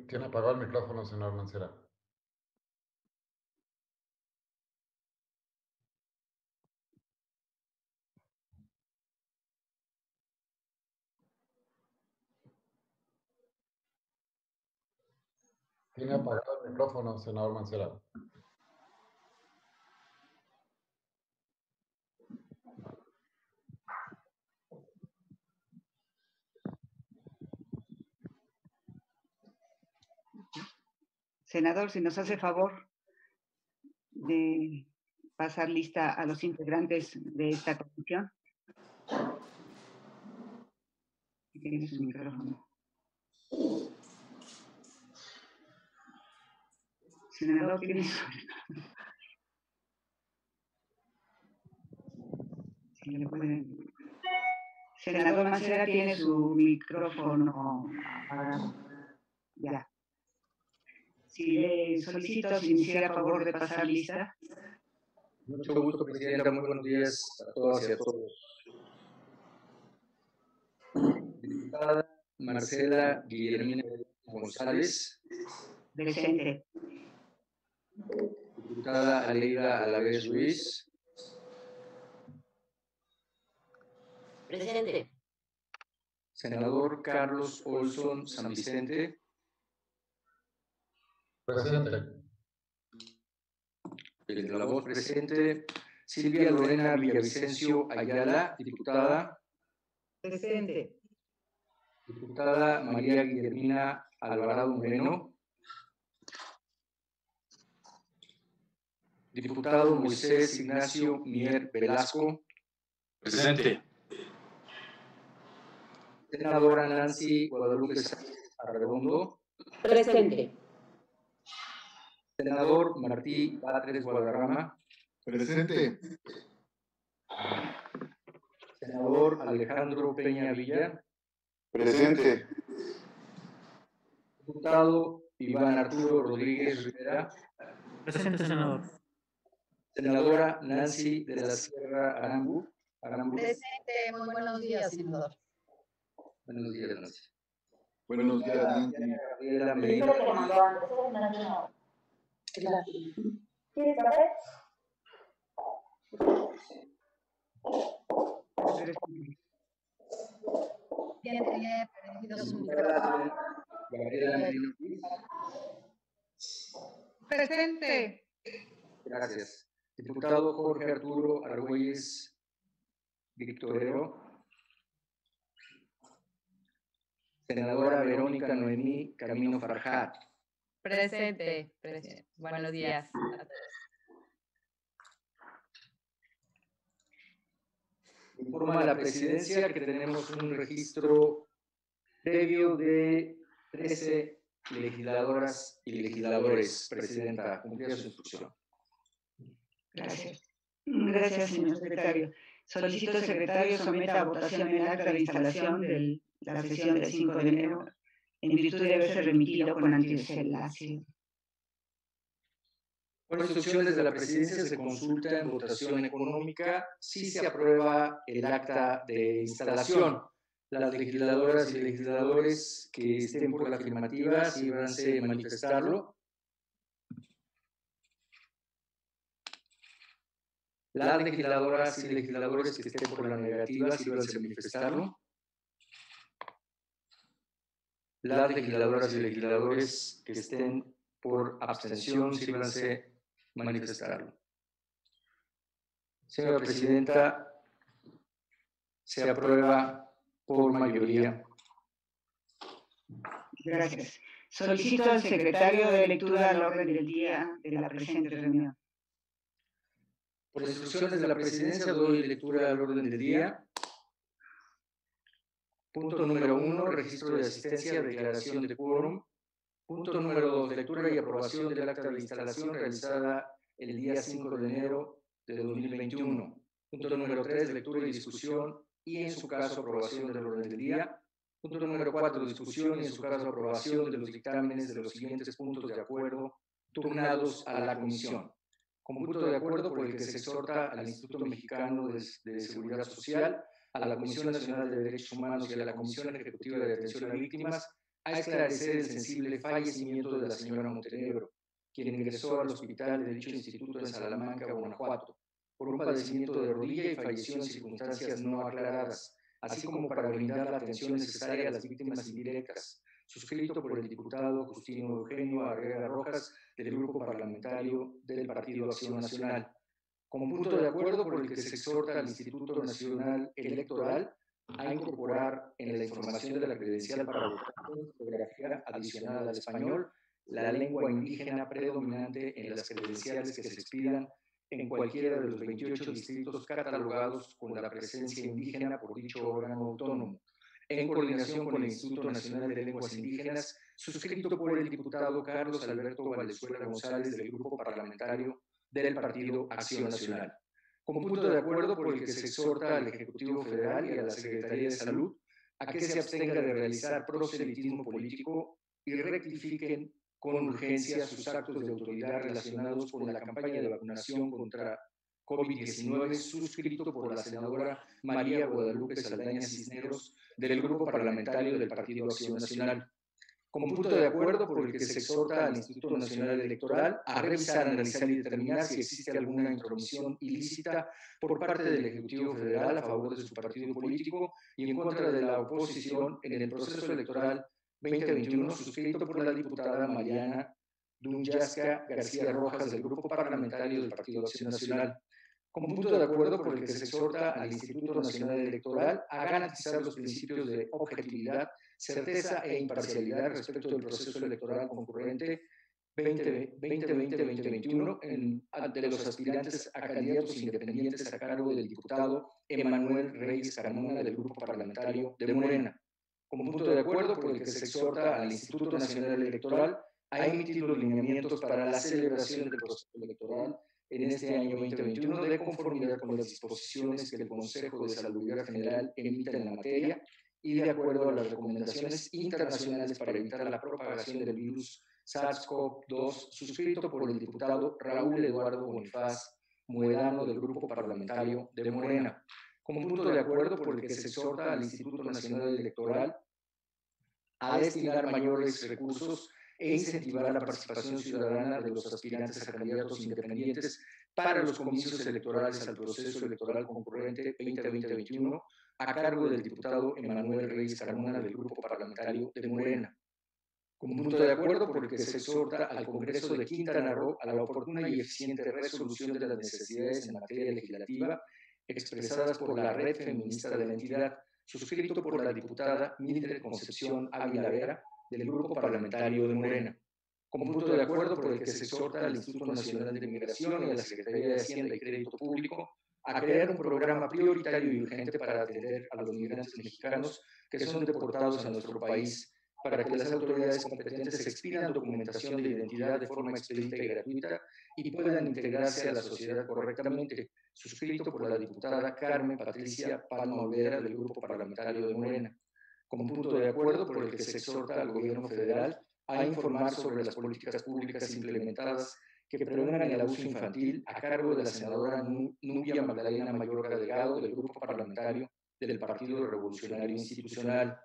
Tiene apagado el micrófono, señor Mancera. Tiene apagado el micrófono, senador Mancera. Senador, si nos hace favor de pasar lista a los integrantes de esta comisión. Tiene su micrófono. Senador, tiene su micrófono. Si le pueden... Senador Mancera tiene su micrófono apagado. Ya. Si le solicito si me hiciera favor de pasar lista. Mucho gusto, Presidenta. Muy buenos días a todas y a todos. Diputada Marcela Guillermina González. Presente. Diputada Aleida Alavés Ruiz. Presente. Senador Carlos Olson San Vicente. Presente. El de la voz presente. Silvia Lorena Villavicencio Ayala, diputada. Presente. Diputada María Guillermina Alvarado Moreno. Diputado Moisés Ignacio Mier Velasco. Presente. Senadora Nancy Guadalupe Sánchez Arredondo. Presente. Senador Martí Batres Guadarrama. Presente. Senador Alejandro Peña Villa. Presente. Diputado Iván Arturo Rodríguez Rivera. Presente, senador. Senadora Nancy de la Sierra Arango. Presente. Muy buenos días, senador. Buenos días, Nancy. Buenos días, Nancy. Gabriela Medina. ¿Quieres café? Tiene perdido su micrófono. Gabriela Medina. Presente. Gracias. Diputado Jorge Arturo Argüelles Victorero. Senadora Verónica Noemí Camino Farjat. Presente. Presente. Buenos días a todos. Informa a la presidencia que tenemos un registro previo de 13 legisladoras y legisladores. Presidenta, cumplía su instrucción. Gracias. Gracias, señor secretario. Solicito al secretario someta a votación el acta de instalación de la sesión del 5 de enero en virtud de haberse remitido con antecedentación. Por instrucciones de la presidencia se consulta en votación económica si se aprueba el acta de instalación. Las legisladoras y legisladores que estén por la afirmativa, síganse manifestarlo. Las legisladoras y legisladores que estén por la negativa, síganse manifestarlo. Las legisladoras y legisladores que estén por abstención, síganse manifestarlo. Señora Presidenta, se aprueba por mayoría. Gracias. Solicito al secretario de lectura al orden del día de la presente reunión. Por instrucciones de la presidencia doy lectura al orden del día. Punto número 1, registro de asistencia, declaración de quórum. Punto número 2, lectura y aprobación del acta de instalación realizada el día 5 de enero de 2021. Punto número 3, lectura y discusión y en su caso aprobación del orden del día. Punto número 4, discusión y en su caso aprobación de los dictámenes de los siguientes puntos de acuerdo turnados a la comisión. Con punto de acuerdo por el que se exhorta al Instituto Mexicano de Seguridad Social, a la Comisión Nacional de Derechos Humanos y a la Comisión Ejecutiva de Atención a Víctimas a esclarecer el sensible fallecimiento de la señora Montenegro, quien ingresó al hospital de dicho instituto en Salamanca, Guanajuato, por un padecimiento de rodilla y falleció en circunstancias no aclaradas, así como para brindar la atención necesaria a las víctimas indirectas, suscrito por el diputado Justino Eugenio Arriaga Rojas del Grupo Parlamentario del Partido Acción Nacional. Como punto de acuerdo por el que se exhorta al Instituto Nacional Electoral a incorporar en la información de la credencial para votar una fotografía adicional al español la lengua indígena predominante en las credenciales que se expidan en cualquiera de los 28 distritos catalogados con la presencia indígena por dicho órgano autónomo, en coordinación con el Instituto Nacional de Lenguas Indígenas, suscrito por el diputado Carlos Alberto Valenzuela González del Grupo Parlamentario del Partido Acción Nacional. Con punto de acuerdo por el que se exhorta al Ejecutivo Federal y a la Secretaría de Salud a que se abstenga de realizar proselitismo político y rectifiquen con urgencia sus actos de autoridad relacionados con la campaña de vacunación contra COVID-19 suscrito por la senadora María Guadalupe Saldaña Cisneros del Grupo Parlamentario del Partido Acción Nacional. Como punto de acuerdo por el que se exhorta al Instituto Nacional Electoral a revisar, analizar y determinar si existe alguna intromisión ilícita por parte del Ejecutivo Federal a favor de su partido político y en contra de la oposición en el proceso electoral 2021 suscrito por la diputada Mariana Dunyasca García Rojas del Grupo Parlamentario del Partido Acción Nacional. Como punto de acuerdo por el que se exhorta al Instituto Nacional Electoral a garantizar los principios de objetividad, certeza e imparcialidad respecto del proceso electoral concurrente 2020-2021 de los aspirantes a candidatos independientes a cargo del diputado Emanuel Reyes Carmona del Grupo Parlamentario de Morena. Como punto de acuerdo por el que se exhorta al Instituto Nacional Electoral a emitir los lineamientos para la celebración del proceso electoral en este año 2021 de conformidad con las disposiciones que el Consejo de Salubridad General emita en la materia y de acuerdo a las recomendaciones internacionales para evitar la propagación del virus SARS-CoV-2 suscrito por el diputado Raúl Eduardo Bonifaz Muedano del Grupo Parlamentario de Morena. Como punto de acuerdo por el que se exhorta al Instituto Nacional Electoral a destinar mayores recursos e incentivar la participación ciudadana de los aspirantes a candidatos independientes para los comicios electorales al proceso electoral concurrente 2020-2021 a cargo del diputado Emanuel Reyes Carmona del Grupo Parlamentario de Morena. Como punto de acuerdo por el que se exhorta al Congreso de Quintana Roo a la oportuna y eficiente resolución de las necesidades en materia legislativa expresadas por la red feminista de la entidad, suscrito por la diputada Mildred Concepción Ávila Vera del Grupo Parlamentario de Morena. Como punto de acuerdo por el que se exhorta al Instituto Nacional de Migración y a la Secretaría de Hacienda y Crédito Público a crear un programa prioritario y urgente para atender a los migrantes mexicanos que son deportados a nuestro país, para que las autoridades competentes expidan documentación de identidad de forma expedita y gratuita y puedan integrarse a la sociedad correctamente, suscrito por la diputada Carmen Patricia Palma Olvera del Grupo Parlamentario de Morena. Como punto de acuerdo por el que se exhorta al Gobierno federal a informar sobre las políticas públicas implementadas que prevengan el abuso infantil a cargo de la senadora Nubia Magdalena Mayorga Delgado del Grupo Parlamentario del Partido Revolucionario Institucional.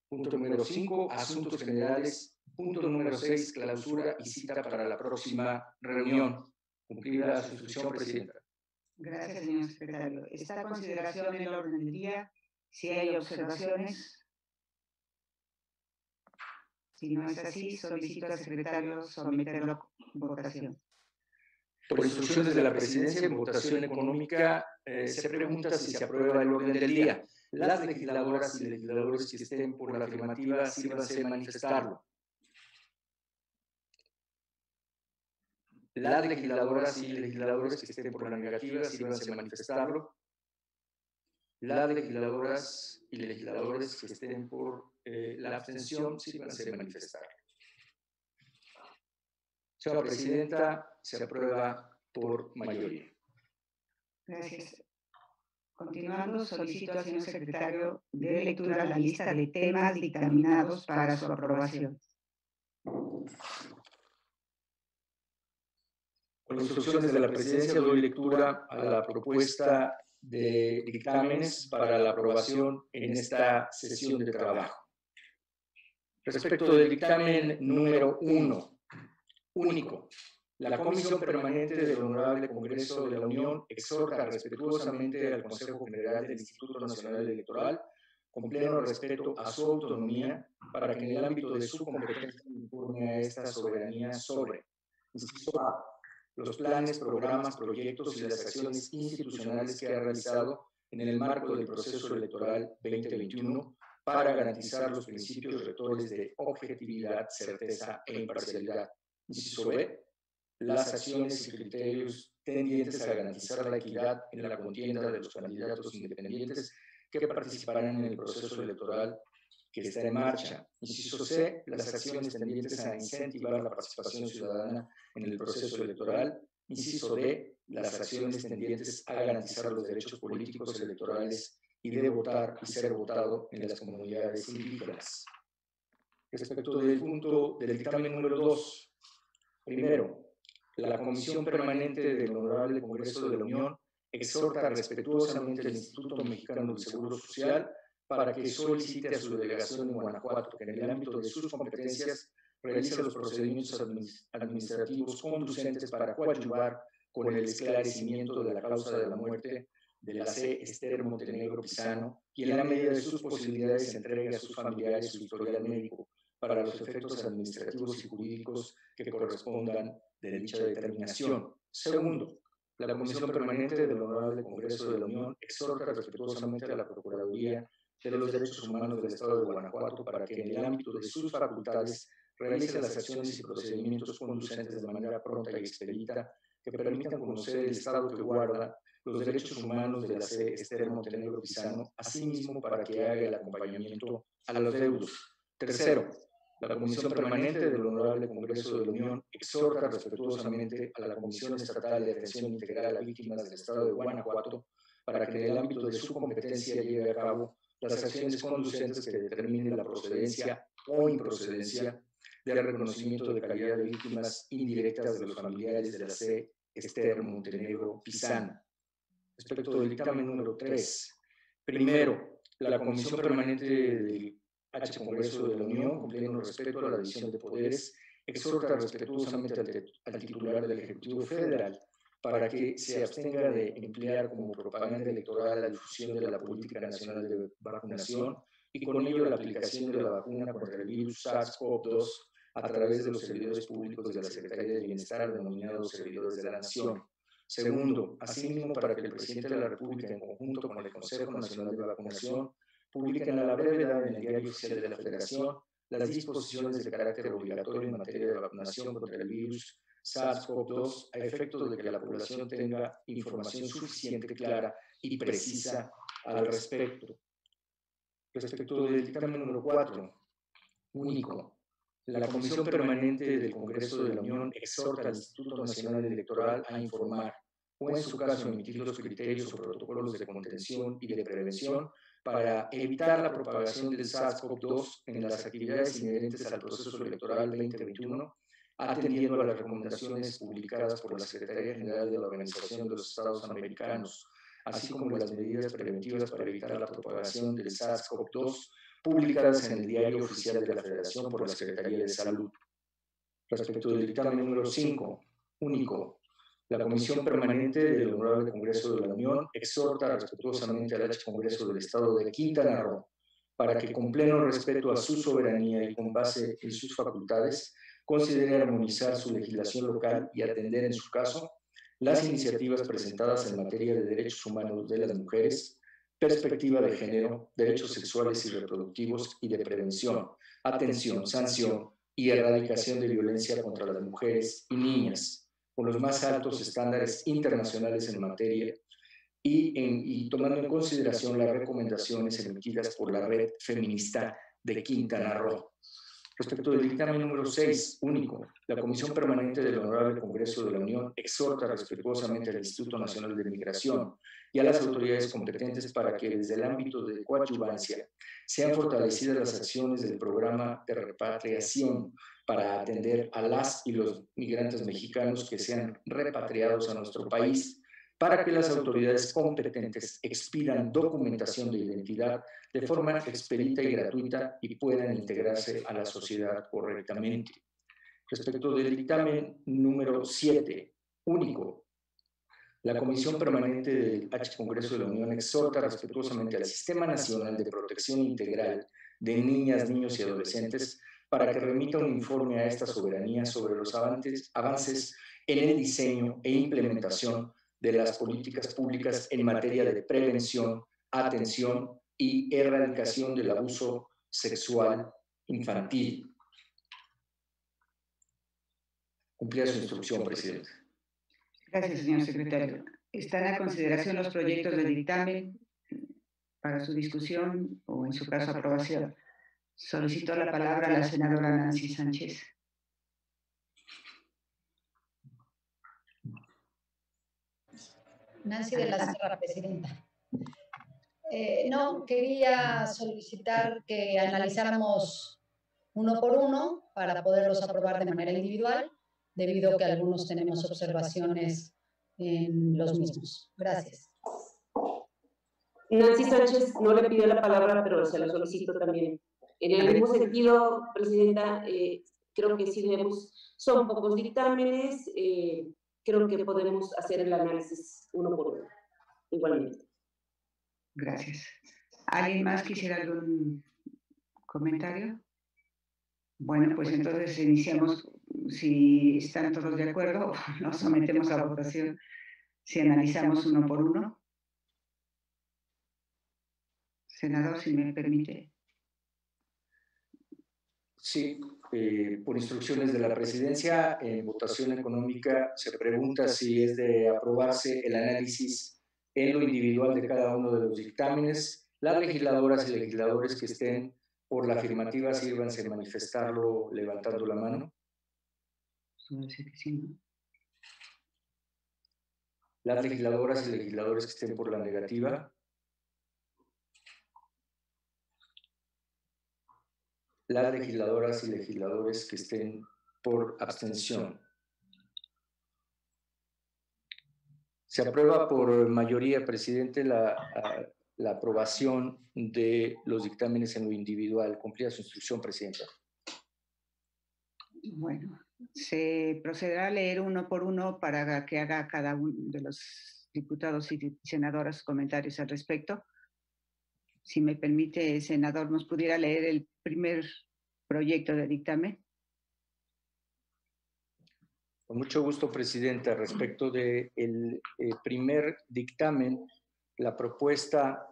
Punto número 5, asuntos generales. Punto número 6, clausura y cita para la próxima reunión. Cumplida su instrucción, Presidenta. Gracias, señor secretario. Está a consideración el orden del día. Si hay observaciones. Si no es así, solicito al secretario someterlo a votación. Por instrucciones de la Presidencia, en votación económica se pregunta si se aprueba el orden del día. Las legisladoras y legisladores que estén por la afirmativa, sírvanse a manifestarlo. Las legisladoras y legisladores que estén por la negativa, sírvanse a manifestarlo. Las legisladoras y legisladores que estén por la abstención, sírvanse a manifestarlo. Señora Presidenta, se aprueba por mayoría. Gracias. Continuando, solicito al señor secretario de lectura la lista de temas dictaminados para su aprobación. Con instrucciones de la Presidencia doy lectura a la propuesta de dictámenes para la aprobación en esta sesión de trabajo. Respecto del dictamen número 1, único, la Comisión Permanente del Honorable Congreso de la Unión exhorta respetuosamente al Consejo General del Instituto Nacional Electoral, con pleno respeto a su autonomía, para que en el ámbito de su competencia informe a esta soberanía sobre, inciso A, los planes, programas, proyectos y las acciones institucionales que ha realizado en el marco del proceso electoral 2021 para garantizar los principios rectores de objetividad, certeza e imparcialidad. Inciso B, las acciones y criterios tendientes a garantizar la equidad en la contienda de los candidatos independientes que participarán en el proceso electoral que está en marcha. Inciso C, las acciones tendientes a incentivar la participación ciudadana en el proceso electoral. Inciso D, las acciones tendientes a garantizar los derechos políticos electorales y de votar y ser votado en las comunidades indígenas. Respecto del punto del dictamen número 2, primero, la Comisión Permanente del Honorable Congreso de la Unión exhorta respetuosamente al Instituto Mexicano del Seguro Social para que solicite a su delegación en Guanajuato que en el ámbito de sus competencias realice los procedimientos administrativos conducentes para coadyuvar con el esclarecimiento de la causa de la muerte de la C. Esther Montenegro Pizano y en la medida de sus posibilidades entregue a sus familiares su historial médico para los efectos administrativos y jurídicos que correspondan de dicha determinación. Segundo, la Comisión Permanente del Honorable Congreso de la Unión exhorta respetuosamente a la Procuraduría de los Derechos Humanos del Estado de Guanajuato para que en el ámbito de sus facultades realice las acciones y procedimientos conducentes de manera pronta y expedita que permitan conocer el estado que guarda los derechos humanos de la C. Esther Montenegro Pizano, asimismo para que haga el acompañamiento a los deudos. Tercero, la Comisión Permanente del Honorable Congreso de la Unión exhorta respetuosamente a la Comisión Estatal de Atención Integral a Víctimas del Estado de Guanajuato para que en el ámbito de su competencia lleve a cabo las acciones conducentes que determinen la procedencia o improcedencia del reconocimiento de calidad de víctimas indirectas de los familiares de la C. Esther Montenegro Pizano. Respecto del dictamen número 3, primero, la Comisión Permanente del Congreso de la Unión, con pleno respeto a la división de poderes, exhorta respetuosamente al titular del Ejecutivo Federal para que se abstenga de emplear como propaganda electoral la difusión de la política nacional de vacunación y con ello la aplicación de la vacuna contra el virus SARS-CoV-2 a través de los servidores públicos de la Secretaría de Bienestar, denominados servidores de la Nación. Segundo, asimismo, para que el presidente de la República, en conjunto con el Consejo Nacional de Vacunación, publiquen a la brevedad en el Diario Oficial de la Federación las disposiciones de carácter obligatorio en materia de vacunación contra el virus SARS-CoV-2 a efecto de que la población tenga información suficiente, clara y precisa al respecto. Respecto del dictamen número 4, único, la Comisión Permanente del Congreso de la Unión exhorta al Instituto Nacional Electoral a informar o, en su caso, emitir los criterios o protocolos de contención y de prevención para evitar la propagación del SARS-CoV-2 en las actividades inherentes al proceso electoral 2021, atendiendo a las recomendaciones publicadas por la Secretaría General de la Organización de los Estados Americanos, así como las medidas preventivas para evitar la propagación del SARS-CoV-2 publicadas en el Diario Oficial de la Federación por la Secretaría de Salud. Respecto del dictamen número 5, único, la Comisión Permanente del Honorable Congreso de la Unión exhorta respetuosamente al Congreso del Estado de Quintana Roo para que, con pleno respeto a su soberanía y con base en sus facultades, considere armonizar su legislación local y atender, en su caso, las iniciativas presentadas en materia de derechos humanos de las mujeres, perspectiva de género, derechos sexuales y reproductivos y de prevención, atención, sanción y erradicación de violencia contra las mujeres y niñas, con los más altos estándares internacionales en materia y tomando en consideración las recomendaciones emitidas por la Red Feminista de Quintana Roo. Respecto del dictamen número 6, único, la Comisión Permanente del Honorable Congreso de la Unión exhorta respetuosamente al Instituto Nacional de Migración y a las autoridades competentes para que, desde el ámbito de coadyuvancia, sean fortalecidas las acciones del programa de repatriación para atender a las y los migrantes mexicanos que sean repatriados a nuestro país, para que las autoridades competentes expidan documentación de identidad de forma expedita y gratuita y puedan integrarse a la sociedad correctamente. Respecto del dictamen número 7, único, la Comisión Permanente del H Congreso de la Unión exhorta respetuosamente al Sistema Nacional de Protección Integral de Niñas, Niños y Adolescentes para que remita un informe a esta soberanía sobre los avances en el diseño e implementación de las políticas públicas en materia de prevención, atención y erradicación del abuso sexual infantil. Cumplida su instrucción, presidente. Gracias, señor secretario. Están a consideración los proyectos de dictamen para su discusión o, en su caso, aprobación. Solicito la palabra a la senadora Nancy Sánchez. Nancy de la Sierra, presidenta. No, quería solicitar que analizáramos uno por uno para poderlos aprobar de manera individual, debido a que algunos tenemos observaciones en los mismos. Gracias. Nancy Sánchez no le pidió la palabra, pero se la solicito también. En el mismo sentido, presidenta, creo que si vemos, son pocos dictámenes, creo que podemos hacer el análisis uno por uno, igualmente. Gracias. ¿Alguien más quisiera algún comentario? Bueno, pues entonces iniciamos, si están todos de acuerdo, nos sometemos a votación, si analizamos uno por uno. Senador, si me permite. Sí, por instrucciones de la presidencia, en votación económica se pregunta si es de aprobarse el análisis en lo individual de cada uno de los dictámenes. Las legisladoras y legisladores que estén por la afirmativa, sírvanse a manifestarlo levantando la mano. Las legisladoras y legisladores que estén por la negativa. Las legisladoras y legisladores que estén por abstención. Se aprueba por mayoría, presidente, la aprobación de los dictámenes en lo individual. Cumplida su instrucción, presidenta. Bueno, se procederá a leer uno por uno para que haga cada uno de los diputados y senadoras comentarios al respecto. Si me permite, senador, ¿nos pudiera leer el primer proyecto de dictamen? Con mucho gusto, presidenta. Respecto del primer dictamen, la propuesta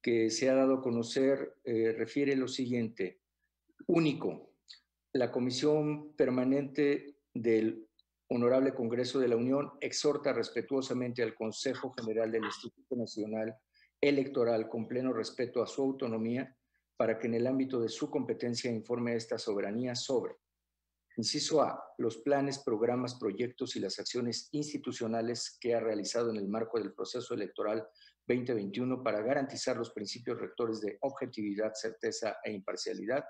que se ha dado a conocer refiere lo siguiente. Único, la Comisión Permanente del Honorable Congreso de la Unión exhorta respetuosamente al Consejo General del Instituto Nacional Electoral, con pleno respeto a su autonomía, para que en el ámbito de su competencia informe a esta soberanía sobre: inciso A, los planes, programas, proyectos y las acciones institucionales que ha realizado en el marco del proceso electoral 2021 para garantizar los principios rectores de objetividad, certeza e imparcialidad.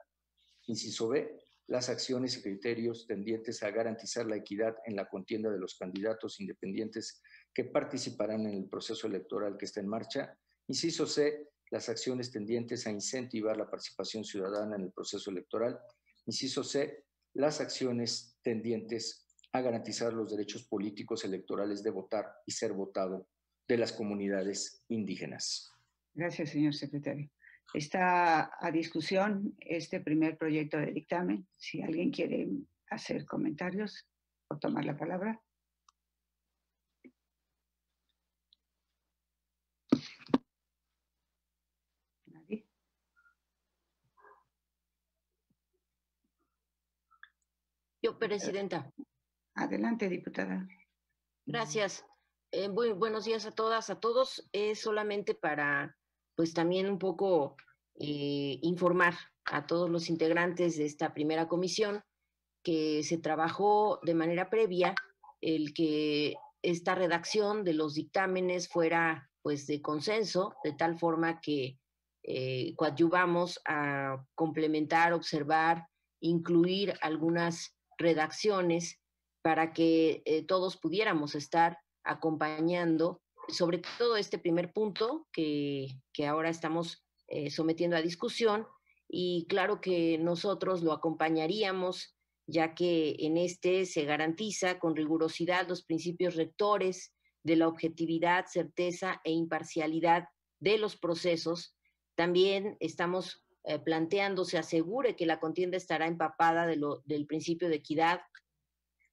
Inciso B, las acciones y criterios tendientes a garantizar la equidad en la contienda de los candidatos independientes que participarán en el proceso electoral que está en marcha. Inciso C, las acciones tendientes a incentivar la participación ciudadana en el proceso electoral. Inciso C, las acciones tendientes a garantizar los derechos políticos electorales de votar y ser votado de las comunidades indígenas. Gracias, señor secretario. Está a discusión este primer proyecto de dictamen. Si alguien quiere hacer comentarios o tomar la palabra. ¿Nadie? Yo, presidenta. Adelante, diputada. Gracias. Muy buenos días a todas, a todos. Es solamente para, pues también un poco informar a todos los integrantes de esta primera comisión que se trabajó de manera previa el que esta redacción de los dictámenes fuera pues de consenso, de tal forma que coadyuvamos a complementar, observar, incluir algunas redacciones para que todos pudiéramos estar acompañando, sobre todo este primer punto que ahora estamos sometiendo a discusión, y claro que nosotros lo acompañaríamos, ya que en este se garantiza con rigurosidad los principios rectores de la objetividad, certeza e imparcialidad de los procesos. También estamos planteando, se asegure que la contienda estará empapada del principio de equidad,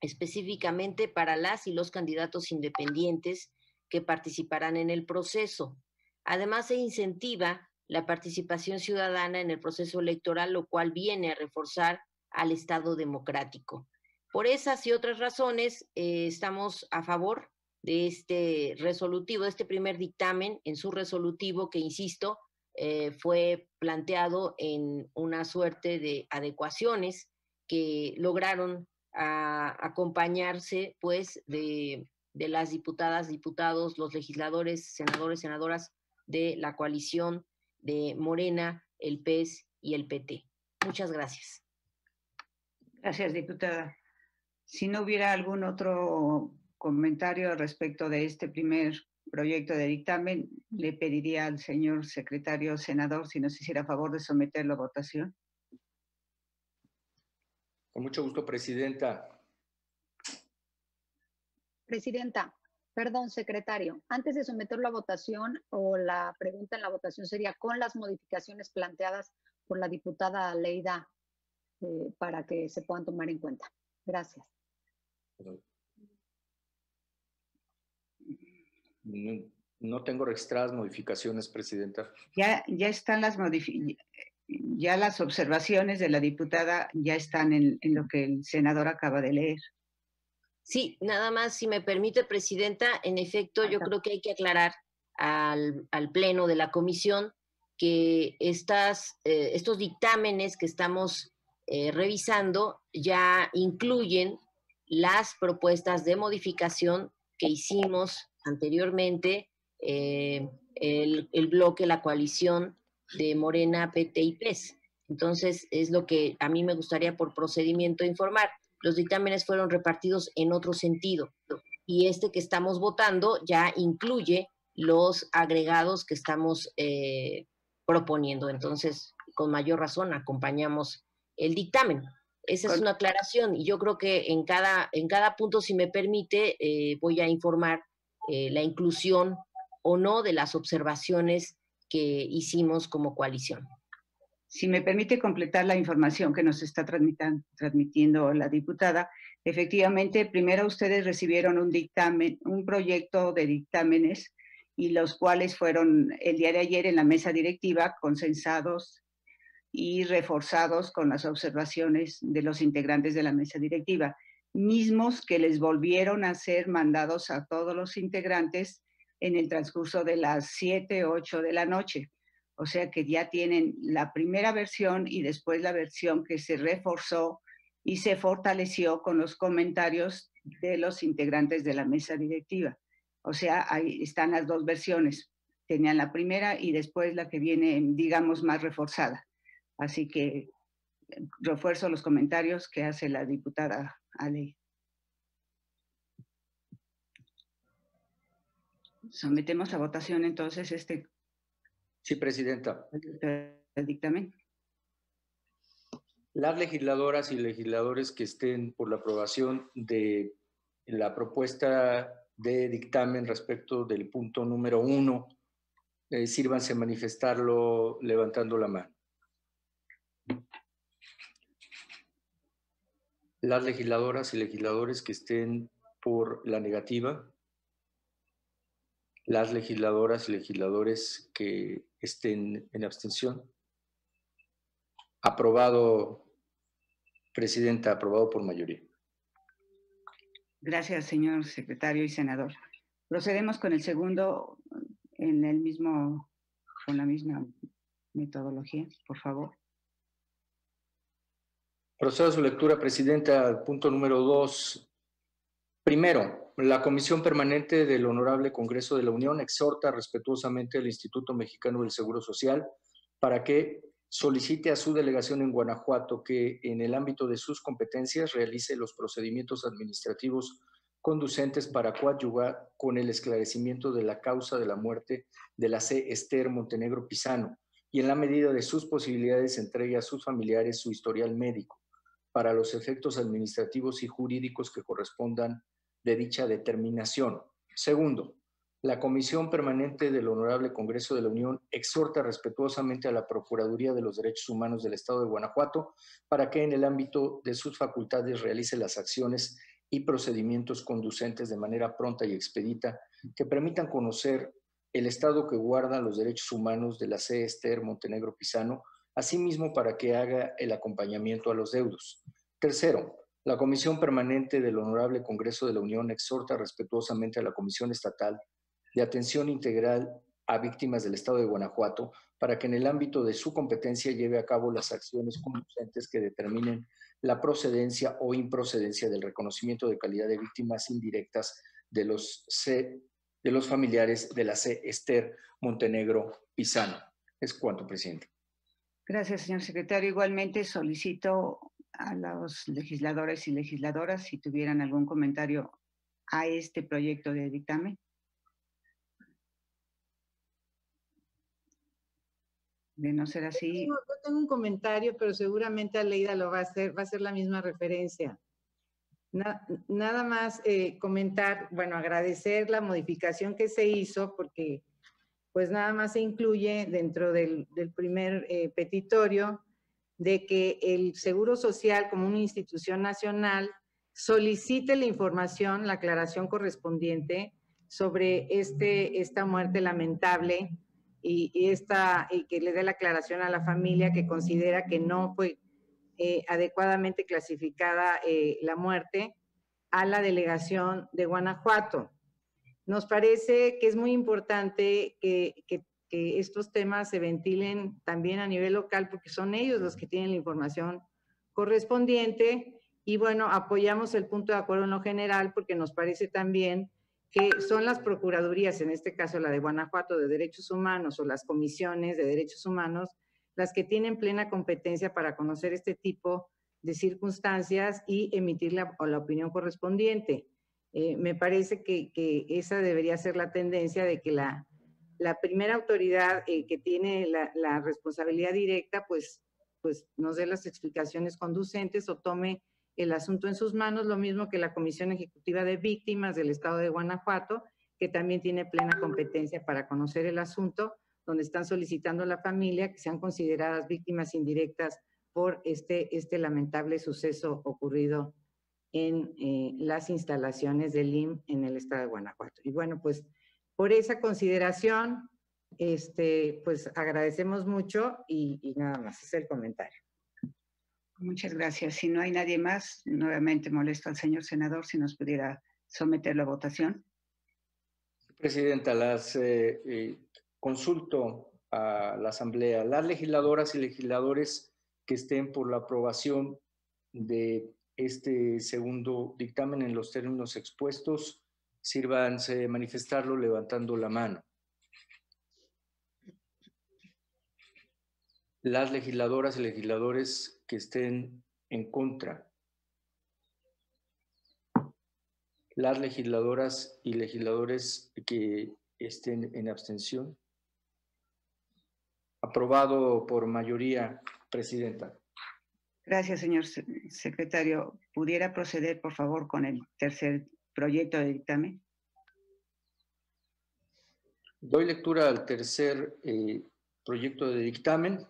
específicamente para las y los candidatos independientes que participarán en el proceso. Además, se incentiva la participación ciudadana en el proceso electoral, lo cual viene a reforzar al Estado democrático. Por esas y otras razones, estamos a favor de este resolutivo, de este primer dictamen en su resolutivo que, insisto, fue planteado en una suerte de adecuaciones que lograron acompañarse pues de las diputadas, diputados, los legisladores, senadores, senadoras de la coalición de Morena, el PES y el PT. Muchas gracias. Gracias, diputada. Si no hubiera algún otro comentario respecto de este primer proyecto de dictamen, le pediría al señor secretario senador si nos hiciera favor de someterlo a votación. Con mucho gusto, presidenta. Presidenta, perdón, secretario, antes de someterlo a votación, o la pregunta en la votación sería con las modificaciones planteadas por la diputada Leida para que se puedan tomar en cuenta. Gracias. No tengo registradas modificaciones, presidenta. Ya están ya las observaciones de la diputada ya están en lo que el senador acaba de leer. Sí, nada más, si me permite, presidenta, en efecto, yo creo que hay que aclarar al Pleno de la Comisión que estos dictámenes que estamos revisando ya incluyen las propuestas de modificación que hicimos anteriormente, el bloque, la coalición de Morena, PT y PES. Entonces, es lo que a mí me gustaría por procedimiento informar. Los dictámenes fueron repartidos en otro sentido, y este que estamos votando ya incluye los agregados que estamos proponiendo. Entonces, con mayor razón, acompañamos el dictamen. Esa es una aclaración, y yo creo que en cada punto, si me permite, voy a informar la inclusión o no de las observaciones que hicimos como coalición. Si me permite completar la información que nos está transmitiendo la diputada, efectivamente, primero ustedes recibieron un proyecto de dictámenes, y los cuales fueron el día de ayer en la mesa directiva consensados y reforzados con las observaciones de los integrantes de la mesa directiva, mismos que les volvieron a ser mandados a todos los integrantes en el transcurso de las 7, 8 de la noche. O sea que ya tienen la primera versión y después la versión que se reforzó y se fortaleció con los comentarios de los integrantes de la mesa directiva. O sea, ahí están las dos versiones. Tenían la primera y después la que viene, digamos, más reforzada. Así que refuerzo los comentarios que hace la diputada Ale. Sometemos a votación entonces Sí, presidenta. el dictamen. Las legisladoras y legisladores que estén por la aprobación de la propuesta de dictamen respecto del punto número 1, sírvanse a manifestarlo levantando la mano. Las legisladoras y legisladores que estén por la negativa. Las legisladoras y legisladores que estén en abstención. Aprobado, presidenta, aprobado por mayoría. Gracias, señor secretario y senador. Procedemos con el segundo con la misma metodología, por favor. Procedo a su lectura, presidenta. Punto número 2. Primero, la Comisión Permanente del Honorable Congreso de la Unión exhorta respetuosamente al Instituto Mexicano del Seguro Social para que solicite a su delegación en Guanajuato que, en el ámbito de sus competencias, realice los procedimientos administrativos conducentes para coadyuvar con el esclarecimiento de la causa de la muerte de la C. Esther Montenegro Pizano y en la medida de sus posibilidades entregue a sus familiares su historial médico para los efectos administrativos y jurídicos que correspondan de dicha determinación. Segundo, la Comisión Permanente del Honorable Congreso de la Unión exhorta respetuosamente a la Procuraduría de los Derechos Humanos del Estado de Guanajuato para que en el ámbito de sus facultades realice las acciones y procedimientos conducentes de manera pronta y expedita que permitan conocer el estado que guardan los derechos humanos de la C. Esther Montenegro Pizano, asimismo para que haga el acompañamiento a los deudos. Tercero, la Comisión Permanente del Honorable Congreso de la Unión exhorta respetuosamente a la Comisión Estatal de Atención Integral a Víctimas del Estado de Guanajuato para que en el ámbito de su competencia lleve a cabo las acciones conducentes que determinen la procedencia o improcedencia del reconocimiento de calidad de víctimas indirectas de los familiares de la C. Esther Montenegro Pizano. Es cuanto, presidente. Gracias, señor secretario. Igualmente solicito a los legisladores y legisladoras si tuvieran algún comentario a este proyecto de dictamen. De no ser así. Yo tengo un comentario, pero seguramente Aleida lo va a ser la misma referencia. Nada más comentar, bueno, agradecer la modificación que se hizo, porque pues nada más se incluye dentro del primer petitorio de que el Seguro Social como una institución nacional solicite la información, la aclaración correspondiente sobre esta muerte lamentable y que le dé la aclaración a la familia que considera que no fue adecuadamente clasificada la muerte a la delegación de Guanajuato. Nos parece que es muy importante que estos temas se ventilen también a nivel local porque son ellos los que tienen la información correspondiente y bueno, apoyamos el punto de acuerdo en lo general porque nos parece también que son las procuradurías, en este caso la de Guanajuato de Derechos Humanos o las comisiones de Derechos Humanos, las que tienen plena competencia para conocer este tipo de circunstancias y emitir la opinión correspondiente. Me parece que esa debería ser la tendencia de que la primera autoridad que tiene la responsabilidad directa, pues nos dé las explicaciones conducentes o tome el asunto en sus manos, lo mismo que la Comisión Ejecutiva de Víctimas del Estado de Guanajuato, que también tiene plena competencia para conocer el asunto, donde están solicitando a la familia que sean consideradas víctimas indirectas por este lamentable suceso ocurrido en las instalaciones del IMSS en el Estado de Guanajuato. Y bueno, pues por esa consideración, pues agradecemos mucho y nada más, es el comentario. Muchas gracias. Si no hay nadie más, nuevamente molesto al señor senador si nos pudiera someter la votación. Presidenta, consulto a la Asamblea. Las legisladoras y legisladores que estén por la aprobación de este segundo dictamen en los términos expuestos, sírvanse manifestarlo levantando la mano. Las legisladoras y legisladores que estén en contra. Las legisladoras y legisladores que estén en abstención. Aprobado por mayoría, Presidenta. Gracias, señor secretario. ¿Pudiera proceder, por favor, con el tercer proyecto de dictamen? Doy lectura al tercer proyecto de dictamen.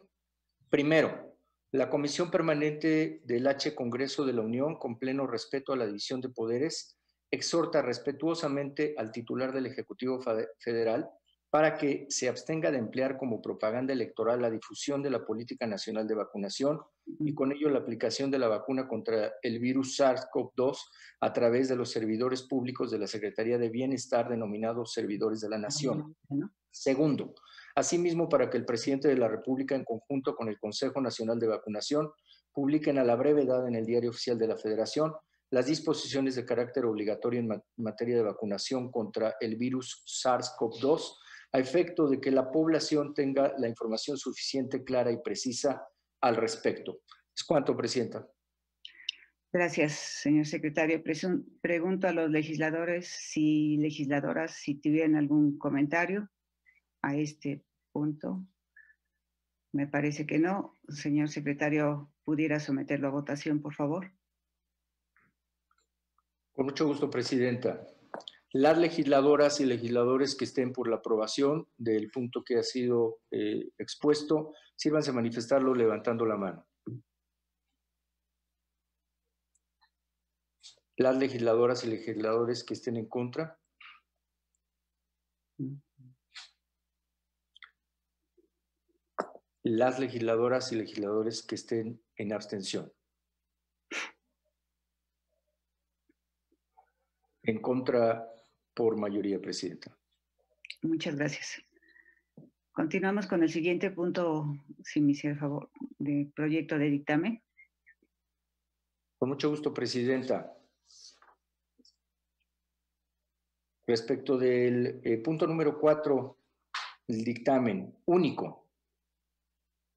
Primero, la Comisión Permanente del H. Congreso de la Unión, con pleno respeto a la división de poderes, exhorta respetuosamente al titular del Ejecutivo Federal para que se abstenga de emplear como propaganda electoral la difusión de la Política Nacional de Vacunación y con ello la aplicación de la vacuna contra el virus SARS-CoV-2 a través de los servidores públicos de la Secretaría de Bienestar denominados servidores de la Nación. Segundo, asimismo para que el presidente de la República en conjunto con el Consejo Nacional de Vacunación publiquen a la brevedad en el Diario Oficial de la Federación las disposiciones de carácter obligatorio en materia de vacunación contra el virus SARS-CoV-2 a efecto de que la población tenga la información suficiente, clara y precisa al respecto. Es cuanto, Presidenta. Gracias, señor secretario. Pregunto a los legisladores y legisladoras si tuvieran algún comentario a este punto. Me parece que no. Señor secretario, ¿pudiera someterlo a votación, por favor? Con mucho gusto, Presidenta. Las legisladoras y legisladores que estén por la aprobación del punto que ha sido expuesto, sírvanse a manifestarlo levantando la mano. Las legisladoras y legisladores que estén en contra. Las legisladoras y legisladores que estén en abstención. En contra por mayoría, Presidenta. Muchas gracias. Continuamos con el siguiente punto, si me hiciera favor, de proyecto de dictamen. Con mucho gusto, Presidenta. Respecto del punto número 4, el dictamen único.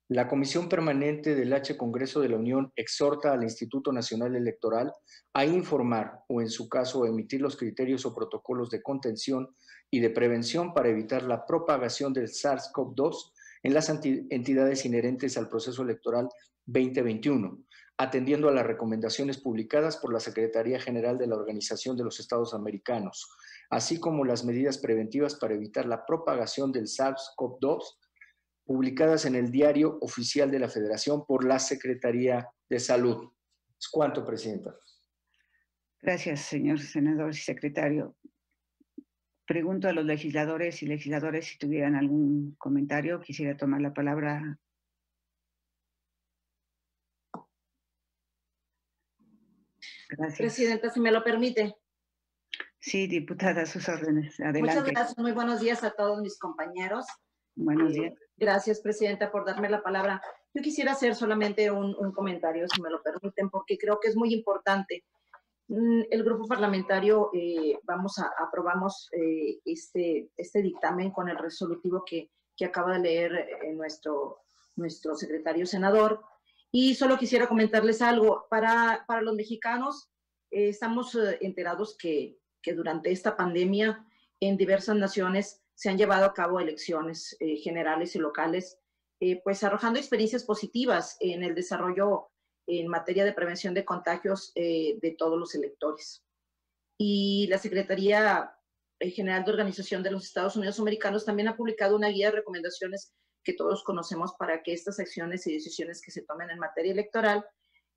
La Comisión Permanente del H. Congreso de la Unión exhorta al Instituto Nacional Electoral a informar o, en su caso, emitir los criterios o protocolos de contención y de prevención para evitar la propagación del SARS-CoV-2 en las entidades inherentes al proceso electoral 2021, atendiendo a las recomendaciones publicadas por la Secretaría General de la Organización de los Estados Americanos, así como las medidas preventivas para evitar la propagación del SARS-CoV-2 publicadas en el Diario Oficial de la Federación por la Secretaría de Salud. ¿Es cuánto, Presidenta? Gracias, señor senador y secretario. Pregunto a los legisladores y legisladoras si tuvieran algún comentario. Quisiera tomar la palabra. Gracias. Presidenta, si me lo permite. Sí, diputada, a sus órdenes. Adelante. Muchas gracias. Muy buenos días a todos mis compañeros. Buenos días. Gracias, Presidenta, por darme la palabra. Yo quisiera hacer solamente un comentario, si me lo permiten, porque creo que es muy importante. El grupo parlamentario aprobamos este dictamen con el resolutivo que acaba de leer nuestro secretario senador. Y solo quisiera comentarles algo. Para los mexicanos, estamos enterados que durante esta pandemia en diversas naciones se han llevado a cabo elecciones generales y locales, pues arrojando experiencias positivas en el desarrollo en materia de prevención de contagios de todos los electores. Y la Secretaría General de Organización de los Estados Unidos Americanos también ha publicado una guía de recomendaciones que todos conocemos para que estas acciones y decisiones que se tomen en materia electoral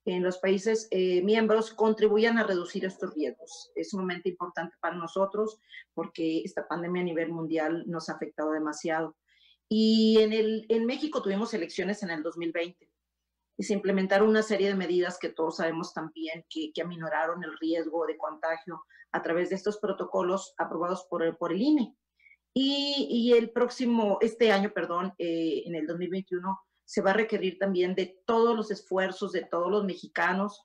en los países miembros contribuyan a reducir estos riesgos. Es sumamente importante para nosotros porque esta pandemia a nivel mundial nos ha afectado demasiado. Y en México tuvimos elecciones en el 2020 y se implementaron una serie de medidas que todos sabemos también que aminoraron el riesgo de contagio a través de estos protocolos aprobados por el INE. Y este año, en el 2021, se va a requerir también de todos los esfuerzos de todos los mexicanos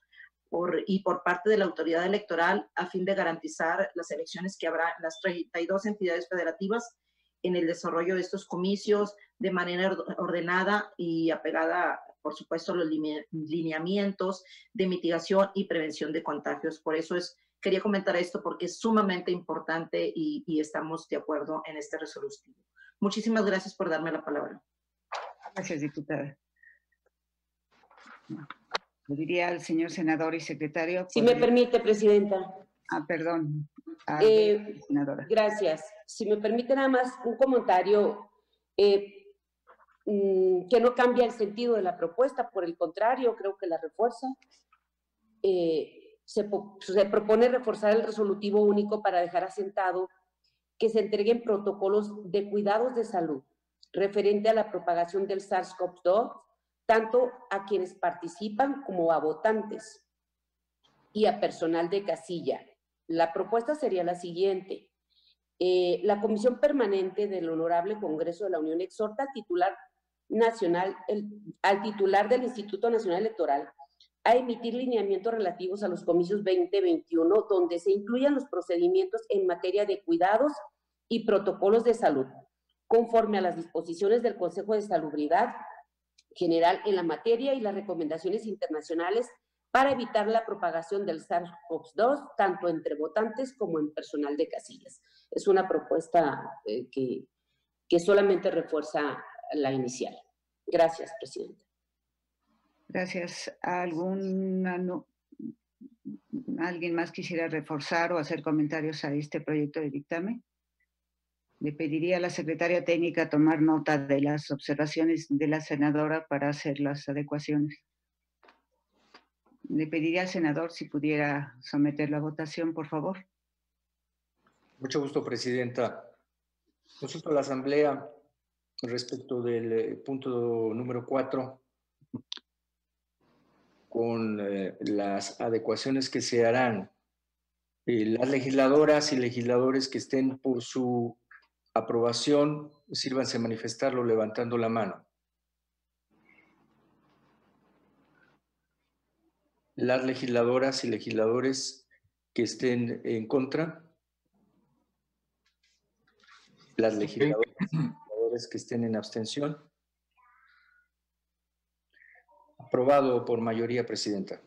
y por parte de la autoridad electoral a fin de garantizar las elecciones que habrá en las 32 entidades federativas en el desarrollo de estos comicios de manera ordenada y apegada, por supuesto, a los lineamientos de mitigación y prevención de contagios. Por eso quería comentar esto porque es sumamente importante y estamos de acuerdo en este resolutivo. Muchísimas gracias por darme la palabra. Gracias, diputada. Le diría al señor senador y secretario. Si me permite, Presidenta. Perdón. Senadora. Gracias. Si me permite nada más un comentario que no cambia el sentido de la propuesta, por el contrario, creo que la refuerza. Se propone reforzar el resolutivo único para dejar asentado que se entreguen protocolos de cuidados de salud referente a la propagación del SARS-CoV-2, tanto a quienes participan como a votantes y a personal de casilla. La propuesta sería la siguiente. La Comisión Permanente del Honorable Congreso de la Unión exhorta al titular del Instituto Nacional Electoral a emitir lineamientos relativos a los comicios 2021, donde se incluyan los procedimientos en materia de cuidados y protocolos de salud, conforme a las disposiciones del Consejo de Salubridad General en la materia y las recomendaciones internacionales para evitar la propagación del SARS-CoV-2 tanto entre votantes como en personal de casillas. Es una propuesta que solamente refuerza la inicial. Gracias, Presidenta. Gracias. ¿Alguien más quisiera reforzar o hacer comentarios a este proyecto de dictamen? Le pediría a la secretaria técnica tomar nota de las observaciones de la senadora para hacer las adecuaciones. Le pediría al senador si pudiera someterlo a votación, por favor. Mucho gusto, Presidenta. Consulto a la Asamblea respecto del punto número 4 con las adecuaciones que se harán. Las legisladoras y legisladores que estén por su aprobación, sírvanse a manifestarlo levantando la mano. Las legisladoras y legisladores que estén en contra. Las legisladoras y legisladores que estén en abstención. Aprobado por mayoría, Presidenta.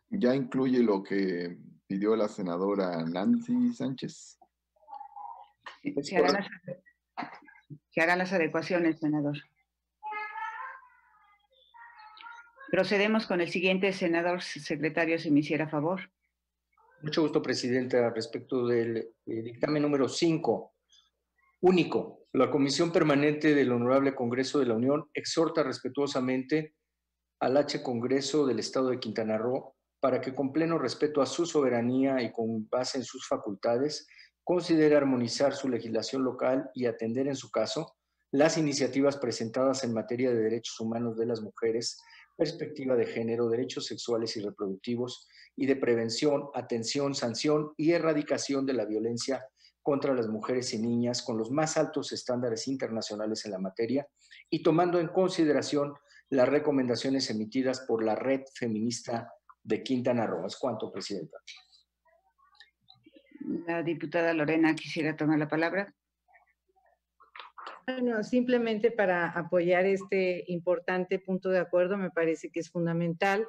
Ya incluye lo pidió la senadora Nancy Sánchez. Se harán las adecuaciones, senador. Procedemos con el siguiente, senador secretario, si me hiciera favor. Mucho gusto, Presidenta. Respecto del dictamen número 5, único. La Comisión Permanente del Honorable Congreso de la Unión exhorta respetuosamente al H. Congreso del Estado de Quintana Roo para que, con pleno respeto a su soberanía y con base en sus facultades, considere armonizar su legislación local y atender, en su caso, las iniciativas presentadas en materia de derechos humanos de las mujeres, perspectiva de género, derechos sexuales y reproductivos, y de prevención, atención, sanción y erradicación de la violencia contra las mujeres y niñas con los más altos estándares internacionales en la materia, y tomando en consideración las recomendaciones emitidas por la Red Feminista de Quintana Roo. ¿Es cuánto, Presidenta? La diputada Lorena quisiera tomar la palabra. Bueno, simplemente para apoyar este importante punto de acuerdo, me parece que es fundamental.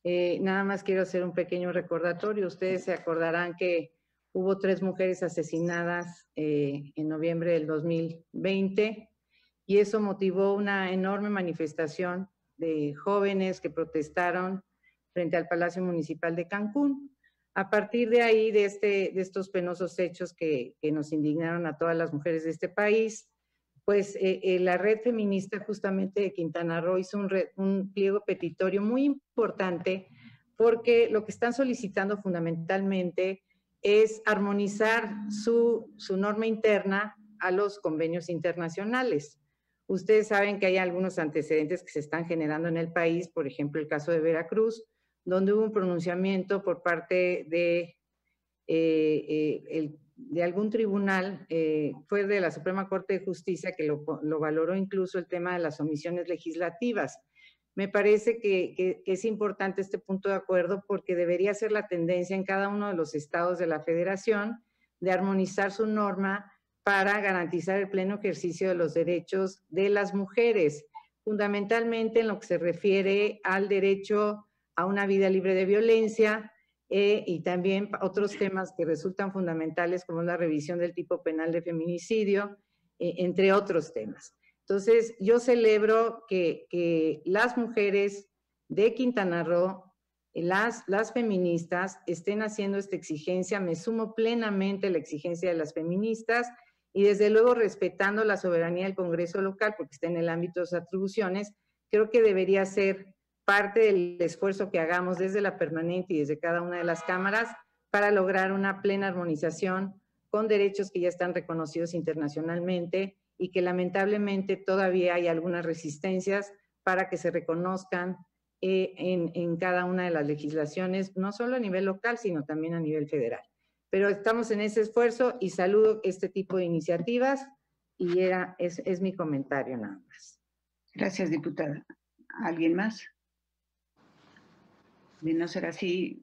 Nada más quiero hacer un pequeño recordatorio. Ustedes se acordarán que hubo 3 mujeres asesinadas en noviembre del 2020 y eso motivó una enorme manifestación de jóvenes que protestaron frente al Palacio Municipal de Cancún. A partir de ahí, de estos penosos hechos que nos indignaron a todas las mujeres de este país, pues la Red Feminista justamente de Quintana Roo hizo un pliego petitorio muy importante porque lo que están solicitando fundamentalmente es armonizar su norma interna a los convenios internacionales. Ustedes saben que hay algunos antecedentes que se están generando en el país, por ejemplo, el caso de Veracruz, donde hubo un pronunciamiento por parte de algún tribunal, fue de la Suprema Corte de Justicia, que lo valoró incluso el tema de las omisiones legislativas. Me parece que es importante este punto de acuerdo porque debería ser la tendencia en cada uno de los estados de la federación de armonizar su norma para garantizar el pleno ejercicio de los derechos de las mujeres, fundamentalmente en lo que se refiere al derecho a una vida libre de violencia, y también otros temas que resultan fundamentales como la revisión del tipo penal de feminicidio, entre otros temas. Entonces, yo celebro que las mujeres de Quintana Roo, las feministas, estén haciendo esta exigencia. Me sumo plenamente a la exigencia de las feministas y desde luego respetando la soberanía del Congreso local, porque está en el ámbito de sus atribuciones. Creo que debería ser parte del esfuerzo que hagamos desde la permanente y desde cada una de las cámaras para lograr una plena armonización con derechos que ya están reconocidos internacionalmente y que lamentablemente todavía hay algunas resistencias para que se reconozcan en cada una de las legislaciones, no solo a nivel local, sino también a nivel federal. Pero estamos en ese esfuerzo y saludo este tipo de iniciativas y es mi comentario nada más. Gracias, diputada. ¿Alguien más? De no ser así,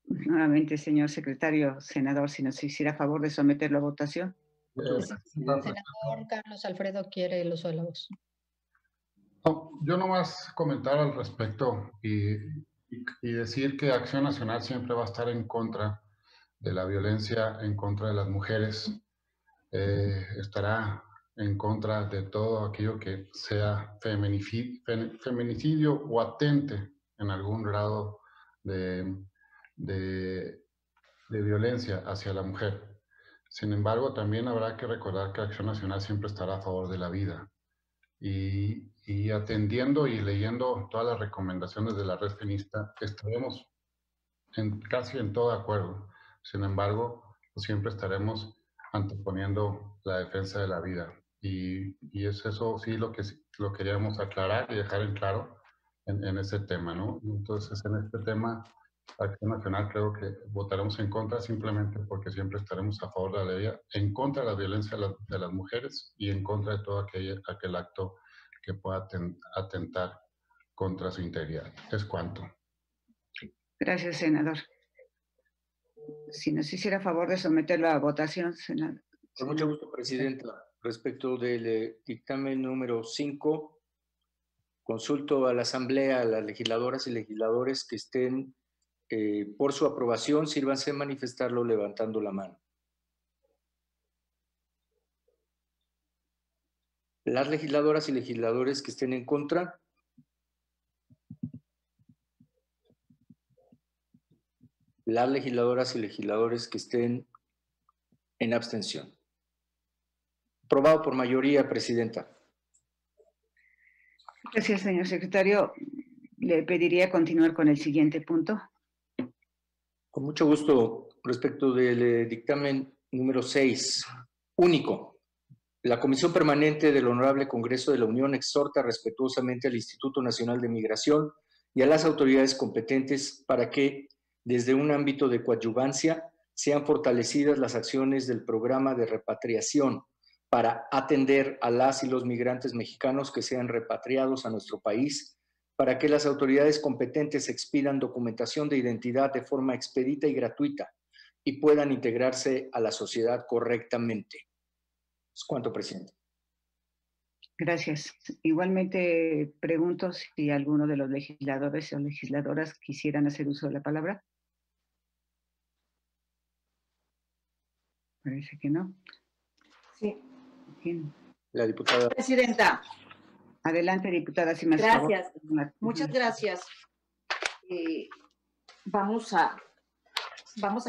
nuevamente, señor secretario, senador, si nos hiciera favor de someterlo a votación. El senador Carlos Alfredo quiere el uso de la voz. No, yo nomás comentar al respecto y Y decir que Acción Nacional siempre va a estar en contra de la violencia en contra de las mujeres, estará en contra de todo aquello que sea feminicidio o atente en algún grado de violencia hacia la mujer. Sin embargo, también habrá que recordar que Acción Nacional siempre estará a favor de la vida. Y atendiendo y leyendo todas las recomendaciones de la Red Feminista, estaremos casi en todo acuerdo. Sin embargo, pues siempre estaremos anteponiendo la defensa de la vida. Y es eso sí lo que lo queríamos aclarar y dejar en claro en ese tema, ¿no? Entonces, en este tema, Acción Nacional creo que votaremos en contra simplemente porque siempre estaremos a favor de la ley, en contra de la violencia de las mujeres y en contra de todo aquel acto que pueda atentar contra su integridad. Es cuanto. Gracias, senador. Si nos hiciera favor de someterlo a votación, senador. Con mucho gusto, Presidenta. Respecto del dictamen número 5, consulto a la Asamblea, a las legisladoras y legisladores que estén por su aprobación, sírvanse a manifestarlo levantando la mano. Las legisladoras y legisladores que estén en contra. Las legisladoras y legisladores que estén en abstención. Aprobado por mayoría, Presidenta. Gracias, señor secretario. Le pediría continuar con el siguiente punto. Con mucho gusto. Respecto del dictamen número 6, único. La Comisión Permanente del Honorable Congreso de la Unión exhorta respetuosamente al Instituto Nacional de Migración y a las autoridades competentes para que, desde un ámbito de coadyuvancia, sean fortalecidas las acciones del programa de repatriación para atender a las y los migrantes mexicanos que sean repatriados a nuestro país, para que las autoridades competentes expidan documentación de identidad de forma expedita y gratuita y puedan integrarse a la sociedad correctamente. Es cuanto, Presidente. Gracias. Igualmente pregunto si alguno de los legisladores o legisladoras quisieran hacer uso de la palabra. Parece que no. Sí. ¿Quién? La diputada. Presidenta. Adelante, diputada, si me hace Gracias. favor. Muchas gracias. Vamos a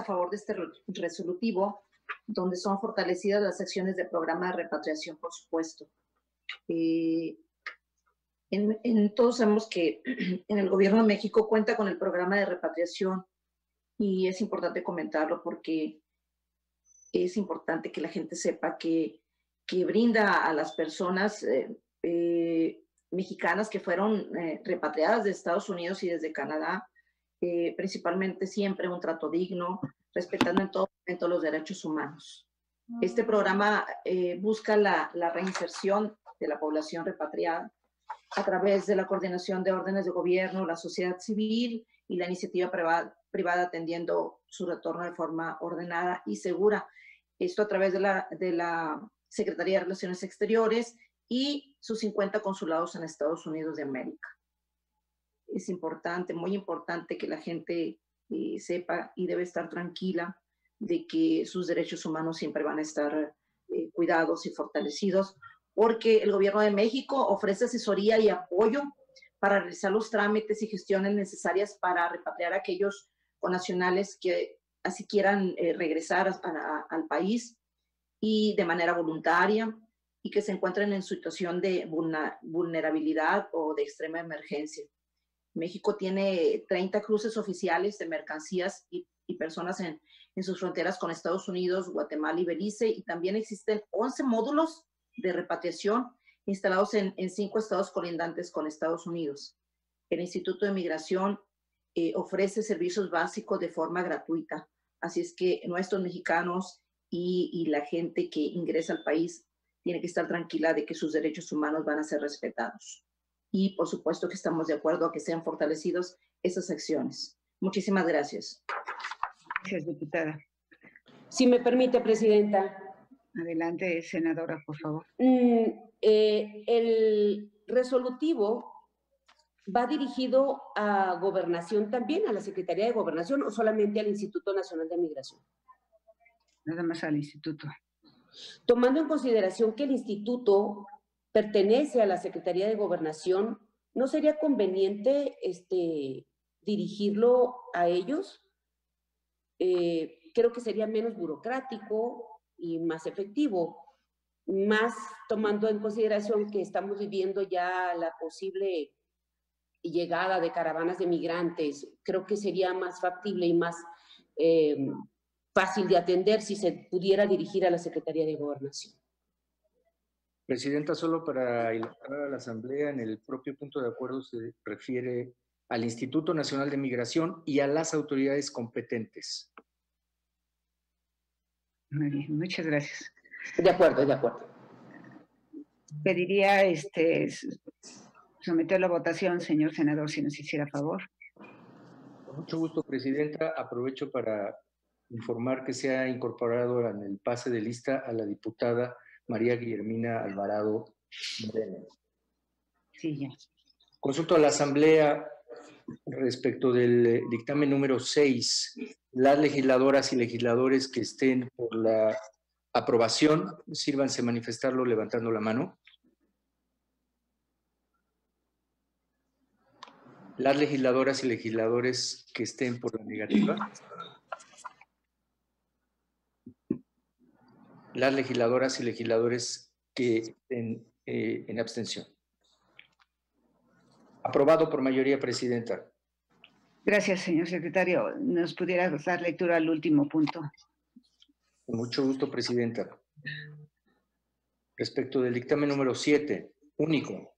favor de este resolutivo, donde son fortalecidas las acciones del programa de repatriación, por supuesto. Todos sabemos que en el Gobierno de México cuenta con el programa de repatriación y es importante comentarlo porque es importante que la gente sepa que brinda a las personas mexicanas que fueron repatriadas de Estados Unidos y desde Canadá, principalmente siempre un trato digno, respetando en todo momento los derechos humanos. Este programa busca la reinserción de la población repatriada a través de la coordinación de órdenes de gobierno, la sociedad civil y la iniciativa privada atendiendo su retorno de forma ordenada y segura. Esto a través de la Secretaría de Relaciones Exteriores y sus 50 consulados en Estados Unidos de América. Es importante, muy importante que la gente sepa y debe estar tranquila de que sus derechos humanos siempre van a estar cuidados y fortalecidos, porque el Gobierno de México ofrece asesoría y apoyo para realizar los trámites y gestiones necesarias para repatriar a aquellos connacionales que así quieran regresar al país y de manera voluntaria y que se encuentren en situación de vulnerabilidad o de extrema emergencia. México tiene 30 cruces oficiales de mercancías y personas en sus fronteras con Estados Unidos, Guatemala y Belice, y también existen 11 módulos de repatriación instalados en 5 estados colindantes con Estados Unidos. El Instituto de Migración ofrece servicios básicos de forma gratuita, así es que nuestros mexicanos y la gente que ingresa al país tiene que estar tranquila de que sus derechos humanos van a ser respetados. Y por supuesto que estamos de acuerdo a que sean fortalecidos esas acciones. Muchísimas gracias. Gracias, diputada. Si me permite, Presidenta. Adelante, senadora, por favor. El resolutivo ¿va dirigido a Gobernación también, a la Secretaría de Gobernación o solamente al Instituto Nacional de Migración? Nada más al instituto. Tomando en consideración que el instituto pertenece a la Secretaría de Gobernación, ¿no sería conveniente dirigirlo a ellos? Creo que sería menos burocrático y más efectivo, más tomando en consideración que estamos viviendo ya la posible llegada de caravanas de migrantes. Creo que sería más factible y más fácil de atender si se pudiera dirigir a la Secretaría de Gobernación. Presidenta, solo para ilustrar a la Asamblea, en el propio punto de acuerdo se refiere al Instituto Nacional de Migración y a las autoridades competentes. Muy bien, muchas gracias. De acuerdo, de acuerdo. Pediría someterlo a votación, señor senador, si nos hiciera favor. Con mucho gusto, Presidenta. Aprovecho para informar que se ha incorporado en el pase de lista a la diputada María Guillermina Alvarado Moreno. Sí, ya. Consulto a la Asamblea respecto del dictamen número 6. Las legisladoras y legisladores que estén por la aprobación, sírvanse manifestarlo levantando la mano. Las legisladoras y legisladores que estén por la negativa. Las legisladoras y legisladores que estén en abstención. Aprobado por mayoría, Presidenta. Gracias, señor secretario. ¿Nos pudiera dar lectura al último punto? Con mucho gusto, Presidenta. Respecto del dictamen número 7, único.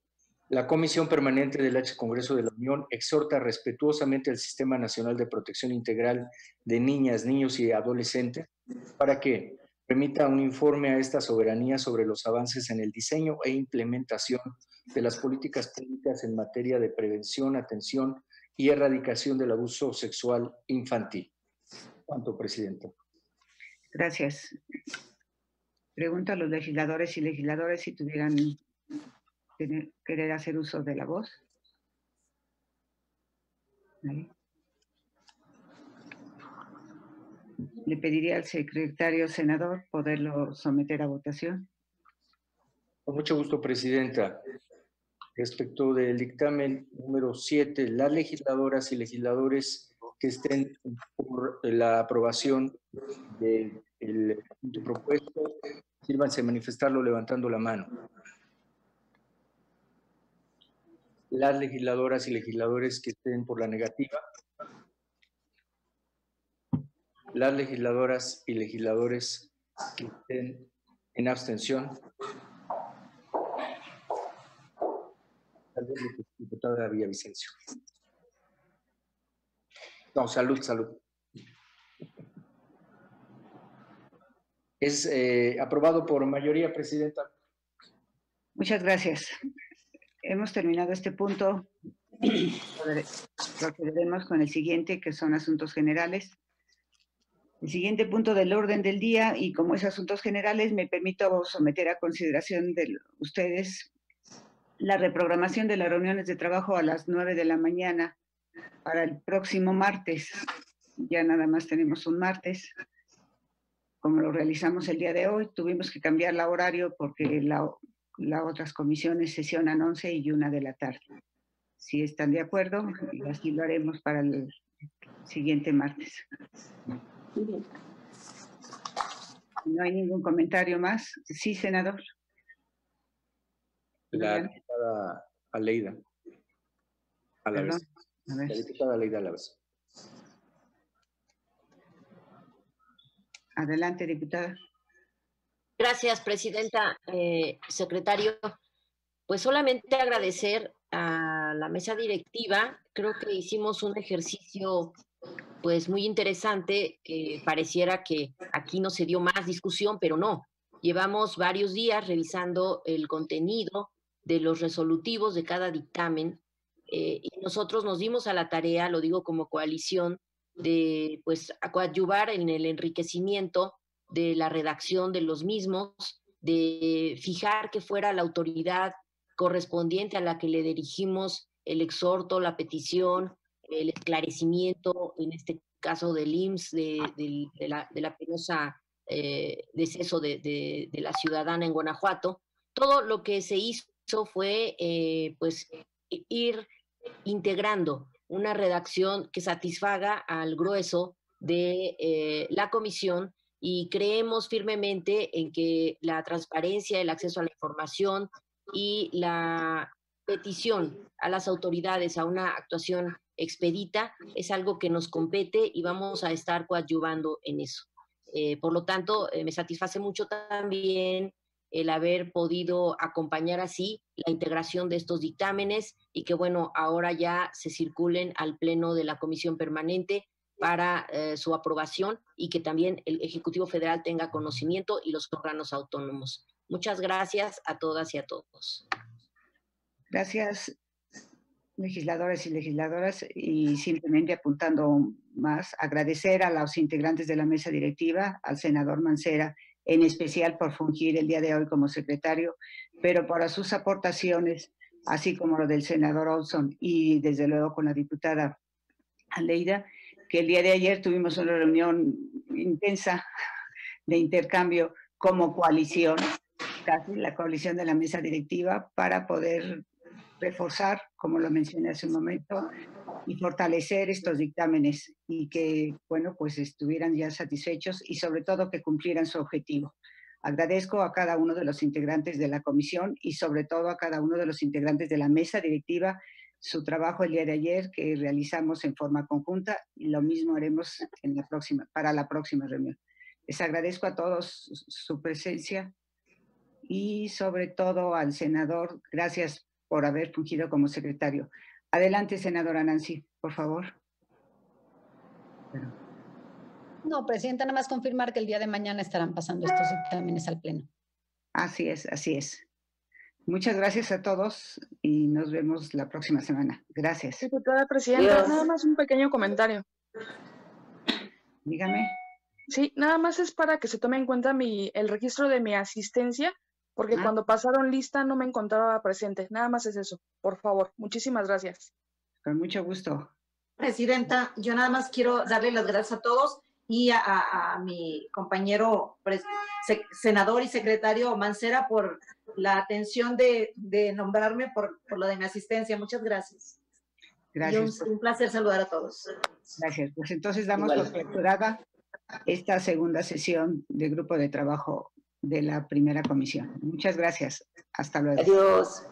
La Comisión Permanente del H. Congreso de la Unión exhorta respetuosamente al Sistema Nacional de Protección Integral de Niñas, Niños y Adolescentes para que remita un informe a esta soberanía sobre los avances en el diseño e implementación de las políticas públicas en materia de prevención, atención y erradicación del abuso sexual infantil. ¿Cuánto, Presidenta? Gracias. Pregunto a los legisladores y legisladoras si tuvieran querer hacer uso de la voz. ¿Vale? Le pediría al secretario senador poderlo someter a votación. Con mucho gusto, Presidenta. Respecto del dictamen número 7, las legisladoras y legisladores que estén por la aprobación del punto propuesto, sírvanse manifestarlo levantando la mano. Las legisladoras y legisladores que estén por la negativa. Las legisladoras y legisladores que estén en abstención. Diputada Villavicencio. No, salud. Es aprobado por mayoría, Presidenta. Muchas gracias. Hemos terminado este punto. Procederemos con el siguiente, que son asuntos generales. El siguiente punto del orden del día, y como es asuntos generales, me permito someter a consideración de ustedes la reprogramación de las reuniones de trabajo a las 9 de la mañana para el próximo martes. Ya nada más tenemos un martes. Como lo realizamos el día de hoy, tuvimos que cambiar el horario porque las otras comisiones sesionan 11 y 1 de la tarde. Si están de acuerdo, y así lo haremos para el siguiente martes. ¿No hay ningún comentario más? Sí, senador. La diputada Aleida Alavés. La diputada Aleida Alavés. Adelante, diputada. Gracias, Presidenta. Secretario, pues solamente agradecer a la mesa directiva. Creo que hicimos un ejercicio pues muy interesante, que pareciera que aquí no se dio más discusión, pero no. Llevamos varios días revisando el contenido de los resolutivos de cada dictamen y nosotros nos dimos a la tarea, lo digo como coalición, de pues coadyuvar en el enriquecimiento de la redacción de los mismos, de fijar que fuera la autoridad correspondiente a la que le dirigimos el exhorto, la petición, el esclarecimiento, en este caso del IMSS, de la penosa deceso de la ciudadana en Guanajuato. Todo lo que se hizo fue pues ir integrando una redacción que satisfaga al grueso de la comisión, y creemos firmemente en que la transparencia, el acceso a la información y la petición a las autoridades a una actuación expedita es algo que nos compete y vamos a estar coadyuvando en eso. Por lo tanto, me satisface mucho también el haber podido acompañar así la integración de estos dictámenes y que, bueno, ahora ya se circulen al Pleno de la Comisión Permanente para su aprobación y que también el Ejecutivo Federal tenga conocimiento y los órganos autónomos. Muchas gracias a todas y a todos. Gracias, legisladores y legisladoras, y simplemente apuntando más, agradecer a los integrantes de la mesa directiva, al senador Mancera, en especial por fungir el día de hoy como secretario, pero por sus aportaciones, así como lo del senador Olson y desde luego con la diputada Aleida, que el día de ayer tuvimos una reunión intensa de intercambio como coalición, casi la coalición de la mesa directiva, para poder reforzar, como lo mencioné hace un momento, y fortalecer estos dictámenes y que, bueno, pues estuvieran ya satisfechos y sobre todo que cumplieran su objetivo. Agradezco a cada uno de los integrantes de la comisión y sobre todo a cada uno de los integrantes de la mesa directiva su trabajo el día de ayer que realizamos en forma conjunta, y lo mismo haremos para la próxima reunión. Les agradezco a todos su presencia y sobre todo al senador, gracias por haber fungido como secretario. Adelante, senadora Nancy, por favor. No, presidenta, nada más confirmar que el día de mañana estarán pasando estos dictámenes al Pleno. Así es, así es. Muchas gracias a todos y nos vemos la próxima semana. Gracias. Diputada presidenta, nada más un pequeño comentario. Dígame. Sí, nada más es para que se tome en cuenta el registro de mi asistencia, porque cuando pasaron lista no me encontraba presente. Nada más es eso, por favor. Muchísimas gracias. Con mucho gusto. Presidenta, yo nada más quiero darle las gracias a todos y a mi compañero senador y secretario Mancera por la atención de nombrarme por lo de mi asistencia. Muchas gracias. Gracias. Y un placer saludar a todos. Gracias. Pues entonces damos por clausurada esta segunda sesión del grupo de trabajo de la primera comisión. Muchas gracias. Hasta luego. Adiós.